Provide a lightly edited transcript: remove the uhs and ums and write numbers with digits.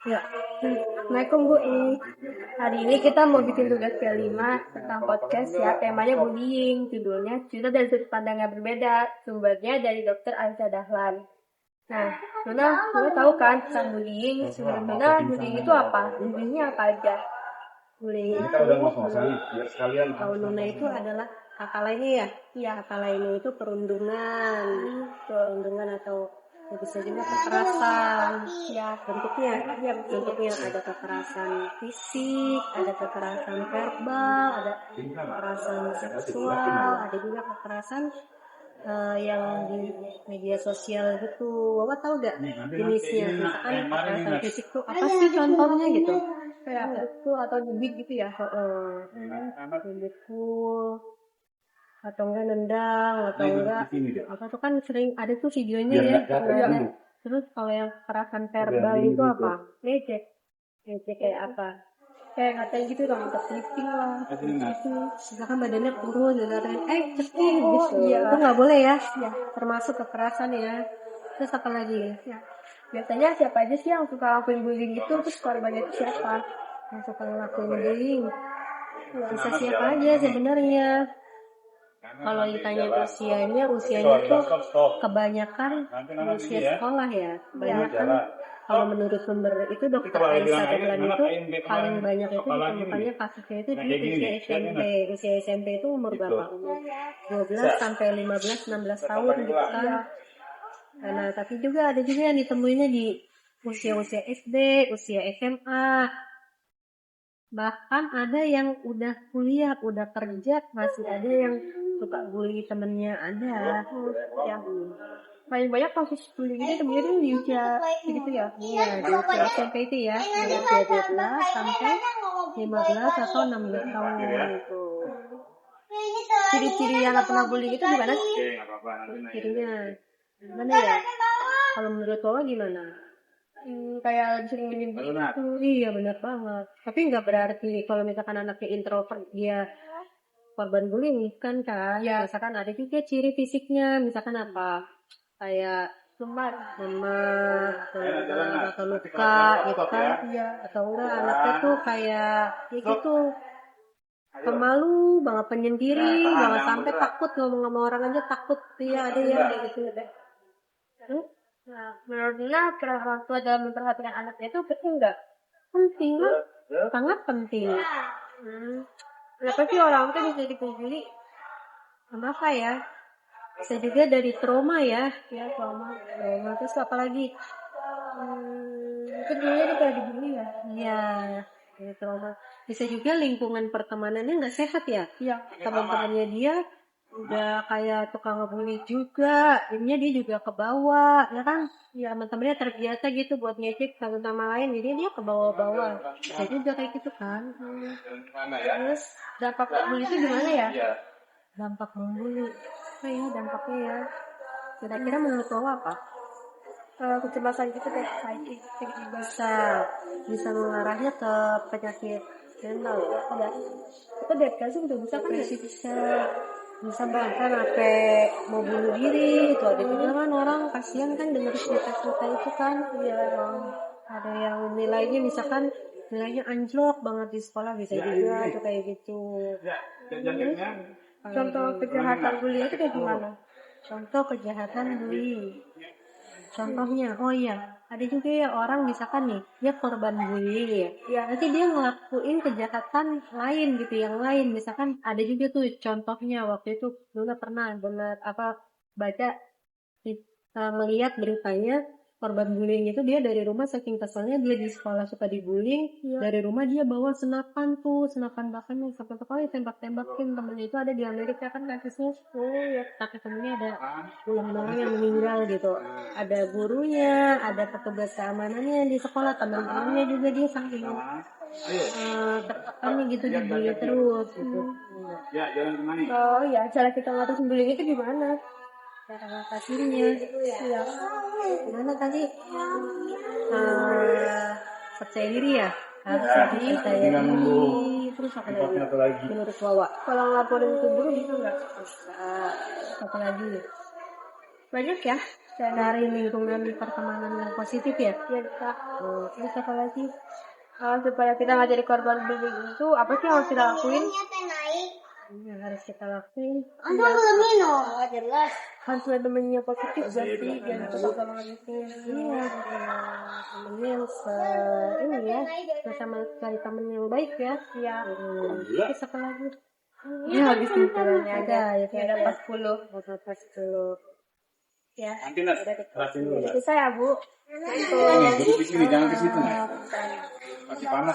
Ya. Assalamualaikum Bu I. Hari ini kita mau bikin tugas P5 tentang podcast ya. Temanya bullying. Judulnya cerita dari sudut pandang yang berbeda. Sumbernya dari Dr. Aisyah Dahlan. Nah, Luna tahu kan tentang bullying? Sebenarnya bullying itu apa? Bullyingnya apa aja? Bullying itu kalau Luna itu adalah kakak lainnya ya? Iya, kakak lainnya itu perundungan. Perundungan atau bisa juga kekerasan ya bentuknya ada kekerasan fisik, ada kekerasan verbal, ada kekerasan seksual, ada juga kekerasan yang di media sosial gitu. Wawa tahu gak jenisnya? Misalkan kekerasan fisik tuh apa sih contohnya gitu? Kayak pukul atau nyubit gitu ya? Nyubit pukul atau enggak nendang atau enggak apa tuh kan sering ada tuh videonya ya. Terus kalau yang kekerasan verbal itu apa? Lecek kayak apa? Kayak ngatain gitu dong, terkeliting lah gitu. Misalkan badannya kurus dan ngatain ceking gitu. Itu nggak boleh ya, termasuk kekerasan ya. Terus apa lagi ya? Biasanya siapa aja sih yang suka ngelakuin bullying itu? Terus korbannya itu siapa yang suka ngelakuin bullying? Bisa siapa aja sebenarnya. Kalau ditanya usianya tuh kebanyakan usia sekolah ya. Kebanyakan kalau menurut sumber itu Dokter Aisyah Dahlan itu paling banyak itu ditemukannya kasusnya itu di usia SMP. Usia SMP itu umur berapa? Umur 12 sampai 15 16 tahun gitu kan. Nah, tapi ada juga yang ditemuinya di usia SD, usia SMA. Bahkan ada yang udah kuliah, udah kerja, masih ada yang suka bully temennya ada. Yang paling banyak kasus bullying itu sebenarnya di usia segitu ya. Iya, di usia SMP itu ya. Dari usia 12 sampai 15 atau 16 tahun gitu. Ciri-ciri anak kena bullying itu gimana sih? Cirinya gimana ya? Kalau menurut lo gimana? Kayak sering menyindir itu. Iya benar banget. Tapi nggak berarti kalau misalkan anaknya introvert dia korban bullying kan ya. Misalkan ada juga ciri fisiknya, misalkan apa kayak lemah atau luka gitu kan ya. Atau enggak anaknya tuh kayak gitu pemalu banget, penyendiri banget, sampai takut ngomong sama orang aja takut. Iya ada ya kayak gitu deh. Nah, menurutnya peran orang tua dalam memperhatikan anaknya itu penting nggak? Penting lah, sangat penting. Kenapa sih orang tua bisa dibully? Kenapa ya? Bisa juga dari trauma ya trauma. Terus apa lagi? Mungkin dulunya dia pernah dibully ya? Iya, dari trauma. Bisa juga lingkungan pertemanannya nggak sehat ya? Iya. Teman-temannya dia udah kayak tukang ngebully juga, jadinya dia juga ke bawah, ya kan? Ya teman-temannya terbiasa gitu buat ngecek satu sama lain, jadi dia ke bawah-bawah. Bisa juga kayak gitu kan. Terus dampak bully itu gimana ya? Dampak membuli, apa ya dampaknya ya? Kira-kira menurut lo apa? Kecemasan gitu kayak anxiety bisa mengarahnya ke penyakit mental ya. Itu depresi udah bisa kan ya? Bisa bahkan sampai mau bunuh diri. Itu ada juga kan orang kasihan kan dengar cerita-cerita itu kan. Ya ada yang nilainya misalkan nilainya anjlok banget di sekolah, bisa juga tuh kayak gitu. Contoh kejahatan bullying itu kayak gimana? Contoh kejahatan bullying. Contohnya, ada juga ya orang misalkan nih, dia korban bullying ya. Nanti dia ngelakuin kejahatan lain gitu, yang lain. Misalkan ada juga tuh contohnya waktu itu Luna pernah baca melihat beritanya korban bullying itu dia dari rumah saking keselnya dia di sekolah suka dibullying, dari rumah dia bawa senapan bahkan sampai sekali tembak-tembakin temennya. Itu ada di Amerika kan kasusnya. Tapi temennya ada ulang orang yang meninggal gitu, ada gurunya, ada petugas keamanannya di sekolah, teman-temannya juga dia saking tertekan gitu dibully terus gitu. Cara kita ngatasin bullying itu gimana? Cara ngatasinnya gimana tadi? Percaya diri ya, percaya diri. Terus apa lagi menurut Wawa? Kalau ngelaporin ke guru bisa nggak? Apa lagi banyak ya cari lingkungan pertemanan yang positif ya. Iya Kak. Terus apa lagi? Supaya kita nggak jadi korban bullying itu apa sih yang harus kita lakuin? Yang harus kita lakuin. Anda belum minum, nggak jelas. Harus ada temennya positif berarti jangan pertemanan itu. Iya. Temennya yang ini ya, sama cari temen yang baik ya. Iya. Terus apa lagi? Ya habis pintunya ada ya udah pas 10. Pas 10. Ya. Nanti rasain dulu. Itu saya Bu. Jadi di sini jangan ke situ. Masih panas.